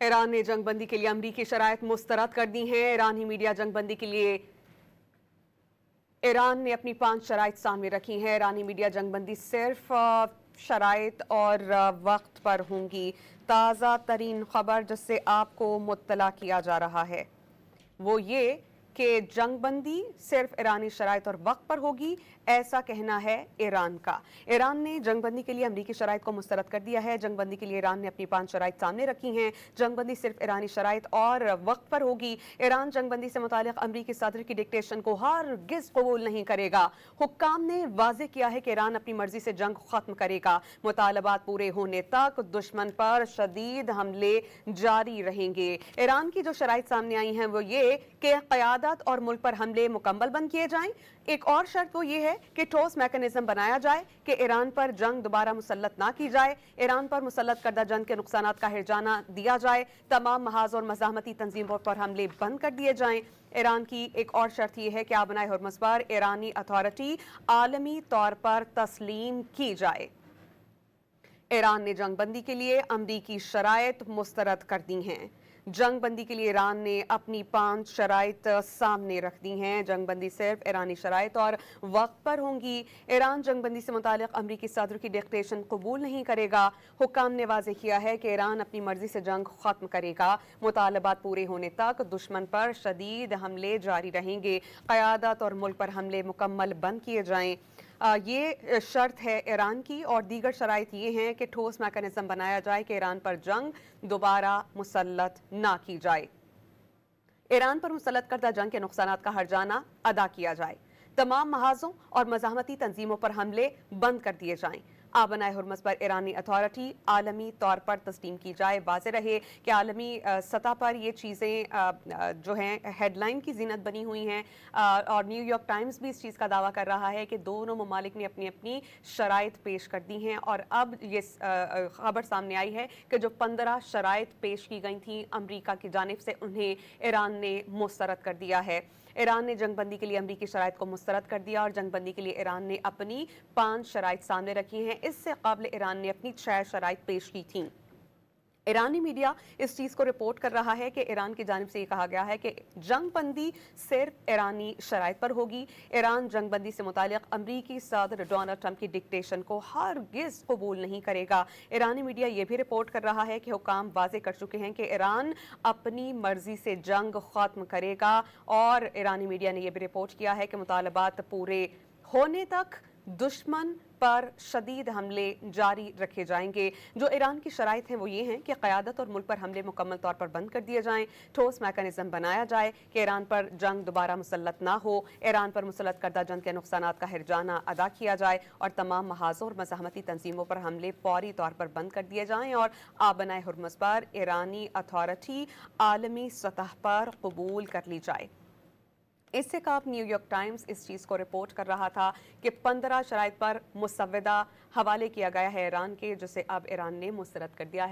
Iran ने जंगबंदी के लिए अमरीकी शराइत मुस्तरद कर दी हैं। ईरानी मीडिया जंगबंदी के लिए ईरान ने अपनी 5 शराइत सामने रखी हैं। ईरानी मीडिया जंगबंदी सिर्फ शराइत और वक्त पर होंगी। ताज़ा तरीन खबर जिससे आपको मुत्तला किया जा रहा है वो ये कि जंगबंदी सिर्फ ईरानी शराइत और वक्त पर होगी, ऐसा कहना है ईरान का। ईरान ने जंगबंदी के लिए अमरीकी शराइत को मुस्तरद कर दिया है। जंगबंदी के लिए ईरान ने अपनी 5 शराइत सामने रखी हैं। जंगबंदी सिर्फ ईरानी शराइत और वक्त पर होगी। ईरान जंगबंदी से मुतालिक अमरीकी सदर की डिक्टेशन को हरगिज़ कबूल नहीं करेगा। हुक्काम ने वाज़ेह किया है कि ईरान अपनी मर्जी से जंग खत्म करेगा। मुतालबात पूरे होने तक दुश्मन पर शदीद हमले जारी रहेंगे। ईरान की जो शराइत सामने आई हैं वो ये कि क़यादत और मुल्क पर हमले मुकम्मल बंद किए जाएं। एक और शर्त वो ये है कि ठोस मैकेनिज्म बनाया जाए कि ईरान पर जंग दोबारा मुसल्लत ना की जाए। ईरान पर मुसल्लत करदा जंग के नुकसानात का हिर्जाना दिया जाए। तमाम महाज और मज़ाहमती तंजीमों पर हमले बंद कर दिए जाएं। ईरान की एक और शर्त यह है कि आबनाए हुर्मुज़ पर ईरानी अथॉरिटी आलमी तौर पर तस्लीम की जाए। ईरान ने जंगबंदी के लिए अमरीकी शराइत मुस्तरद कर दी हैं। जंगबंदी के लिए ईरान ने अपनी 5 शराइत सामने रख दी हैं। जंगबंदी सिर्फ ईरानी शराइत और वक्त पर होंगी। ईरान जंगबंदी से मुतालिक अमरीकी सदर की डिक्टेशन कबूल नहीं करेगा। हुक्काम ने वाज़ेह किया है कि ईरान अपनी मर्जी से जंग खत्म करेगा। मुतालबात पूरे होने तक दुश्मन पर शदीद हमले जारी रहेंगे। क़यादत और मुल्क पर हमले मुकम्मल बंद किए जाएं। ये शर्त है ईरान की, और दीगर शराइत ये हैं कि ठोस मैकेनिज्म बनाया जाए कि ईरान पर जंग दोबारा मुसल्लत ना की जाए। ईरान पर मुसल्लत करदा जंग के नुकसानात का हर्जाना अदा किया जाए। तमाम महाजों और मज़ाहमती तंजीमों पर हमले बंद कर दिए जाएं। आबनाए हुर्मुज़ पर ईरानी अथॉरिटी आलमी तौर पर तस्लीम की जाए। वाज़ेह रहे कि आलमी सतह पर ये चीज़ें जो हैं हेडलाइन की जीनत बनी हुई हैं, और न्यूयॉर्क टाइम्स भी इस चीज़ का दावा कर रहा है कि दोनों ममालिक ने अपनी अपनी शराइत पेश कर दी हैं। और अब ये खबर सामने आई है कि जो 15 शराइत पेश की गई थी अमरीका की जानिब से, उन्हें ईरान ने मुस्तरद कर दिया है। ईरान ने जंगबंदी के लिए अमरीकी शराइत को मुस्तरद कर दिया और जंगबंदी के लिए ईरान ने अपनी 5 शराइत सामने रखी हैं। इससे कबल ईरान ने अपनी 6 शराइत पेश की थीं। ईरानी मीडिया इस चीज़ को रिपोर्ट कर रहा है कि ईरान की जानिब से ये कहा गया है कि जंगबंदी सिर्फ ईरानी शराइत पर होगी। ईरान जंगबंदी से मुतालिक अमरीकी सदर डोनाल्ड ट्रंप की डिक्टेशन को हरगिज़ कबूल नहीं करेगा। ईरानी मीडिया ये भी रिपोर्ट कर रहा है कि हुक्काम वाज़ेह कर चुके हैं कि ईरान अपनी मर्जी से जंग ख़त्म करेगा। और ईरानी मीडिया ने यह भी रिपोर्ट किया है कि मुतालबात पूरे होने तक दुश्मन पर शदीद हमले जारी रखे जाएंगे। जो ईरान की शराइत हैं वो ये हैं कि क़यादत और मुल्क पर हमले मुकम्मल तौर पर बंद कर दिए जाएं। ठोस मैकेनिज्म बनाया जाए कि ईरान पर जंग दोबारा मुसल्लत ना हो। ईरान पर मुसल्लत करदा जंग के नुकसानात का हिर्जाना अदा किया जाए और तमाम महाजों और मज़ाहमती तंजीमों पर हमले फौरी तौर पर बंद कर दिए जाएँ। और आबनाए हुर्मुज़ पर ईरानी अथॉरिटी आलमी सतह पर कबूल कर ली जाए। इससे कब न्यूयॉर्क टाइम्स इस चीज़ को रिपोर्ट कर रहा था कि 15 शराइत पर मुसव्वदा हवाले किया गया है ईरान के, जिसे अब ईरान ने मुस्तरद कर दिया है।